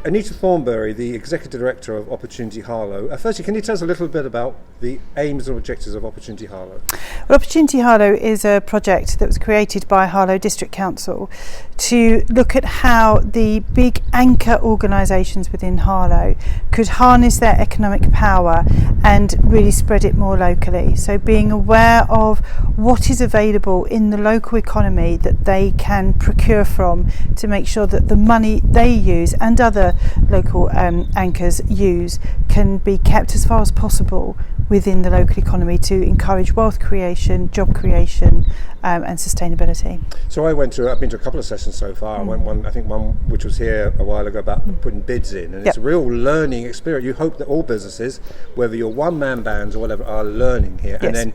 Anita Thornberry, the Executive Director of Opportunity Harlow. Firstly, can you tell us a little bit about the aims and objectives of Opportunity Harlow? Well, Opportunity Harlow is a project that was created by Harlow District Council to look at how the big anchor organisations within Harlow could harness their economic power and really spread it more locally. So being aware of what is available in the local economy that they can procure from to make sure that the money they use and other local anchors use can be kept as far as possible within the local economy to encourage wealth creation, job creation and sustainability. So I've been to a couple of sessions so far. I went one which was here a while ago about putting bids in, and it's a real learning experience. You hope that all businesses, whether you're one-man bands or whatever, are learning here and then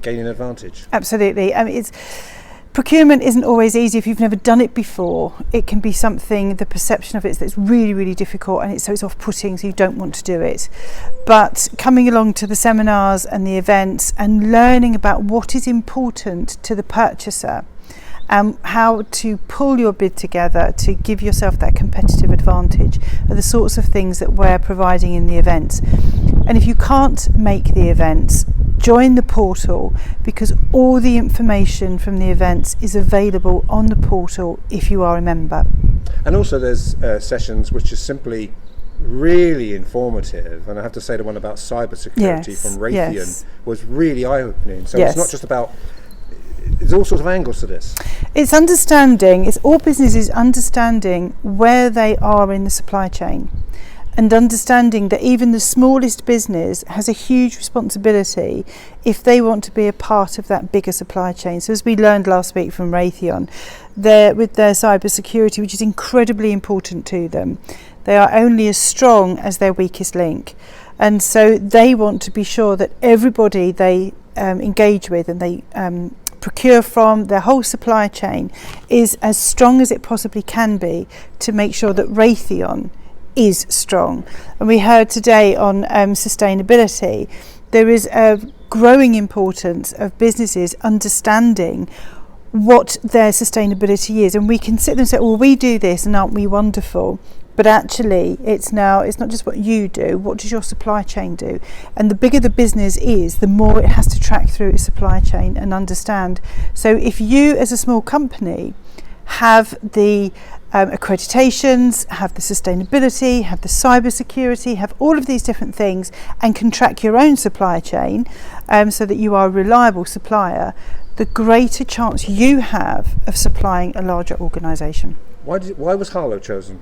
gaining an advantage. Absolutely. I mean, procurement isn't always easy if you've never done it before. It can be something, the perception of it is that it's really, really difficult, and it's off-putting, so you don't want to do it. But coming along to the seminars and the events and learning about what is important to the purchaser and how to pull your bid together to give yourself that competitive advantage are the sorts of things that we're providing in the events. And if you can't make the events, join the portal, because all the information from the events is available on the portal if you are a member. And also there's sessions which are simply really informative, and I have to say the one about cybersecurity from Raytheon was really eye-opening. So it's not just about, there's all sorts of angles to this. It's all businesses understanding where they are in the supply chain, and understanding that even the smallest business has a huge responsibility if they want to be a part of that bigger supply chain. So as we learned last week from Raytheon, with their cybersecurity, which is incredibly important to them, they are only as strong as their weakest link. And so they want to be sure that everybody they engage with and they procure from, their whole supply chain, is as strong as it possibly can be to make sure that Raytheon is strong. And we heard today on sustainability, there is a growing importance of businesses understanding what their sustainability is, and we can sit there and say, well, we do this and aren't we wonderful? But actually it's not just what you do, what does your supply chain do? And the bigger the business is, the more it has to track through its supply chain and understand. So if you as a small company have the accreditations, have the sustainability, have the cybersecurity, have all of these different things, and can track your own supply chain so that you are a reliable supplier, the greater chance you have of supplying a larger organisation. Why was Harlow chosen?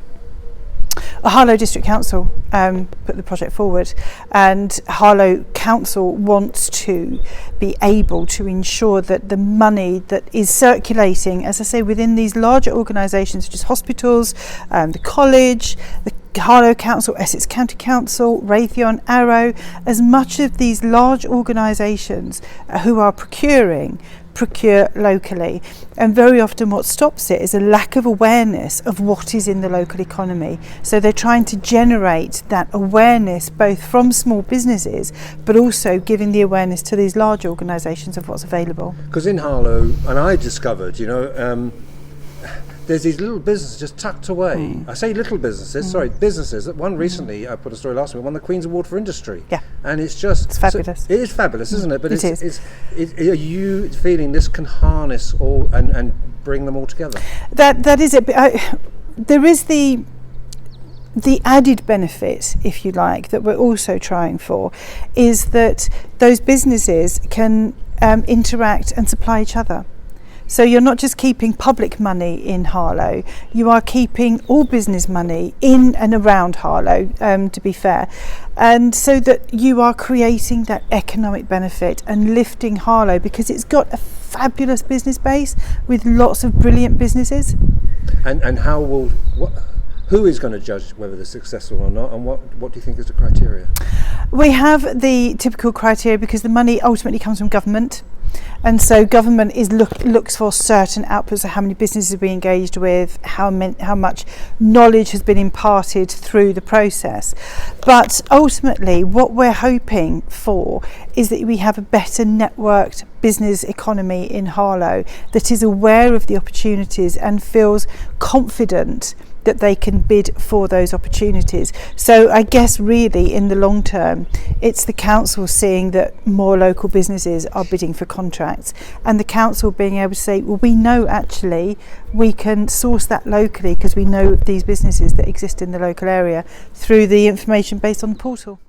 Harlow District Council put the project forward, and Harlow Council wants to be able to ensure that the money that is circulating, as I say, within these larger organisations such as hospitals, the college, the Harlow Council, Essex County Council, Raytheon, Arrow, as much of these large organisations who are procure locally. And very often what stops it is a lack of awareness of what is in the local economy. So they're trying to generate that awareness both from small businesses, but also giving the awareness to these large organisations of what's available. Because in Harlow, and I discovered, there's these little businesses just tucked away. I say little businesses, businesses. One recently, I put a story last week, won the Queen's Award for Industry. Yeah. And it's fabulous. It is fabulous, isn't it? But are you feeling this can harness all and bring them all together? That is it. There is the added benefit, if you like, that we're also trying for, is that those businesses can interact and supply each other. So you're not just keeping public money in Harlow, you are keeping all business money in and around Harlow, to be fair. And so that you are creating that economic benefit and lifting Harlow, because it's got a fabulous business base with lots of brilliant businesses. And who is going to judge whether they're successful or not, and what do you think is the criteria? We have the typical criteria because the money ultimately comes from government. And so government looks for certain outputs of how many businesses we engaged with, how much knowledge has been imparted through the process. But ultimately, what we're hoping for is that we have a better networked business economy in Harlow that is aware of the opportunities and feels confident that they can bid for those opportunities. So I guess really in the long term, it's the council seeing that more local businesses are bidding for contracts, and the council being able to say, well, we know actually we can source that locally because we know of these businesses that exist in the local area through the information based on the portal.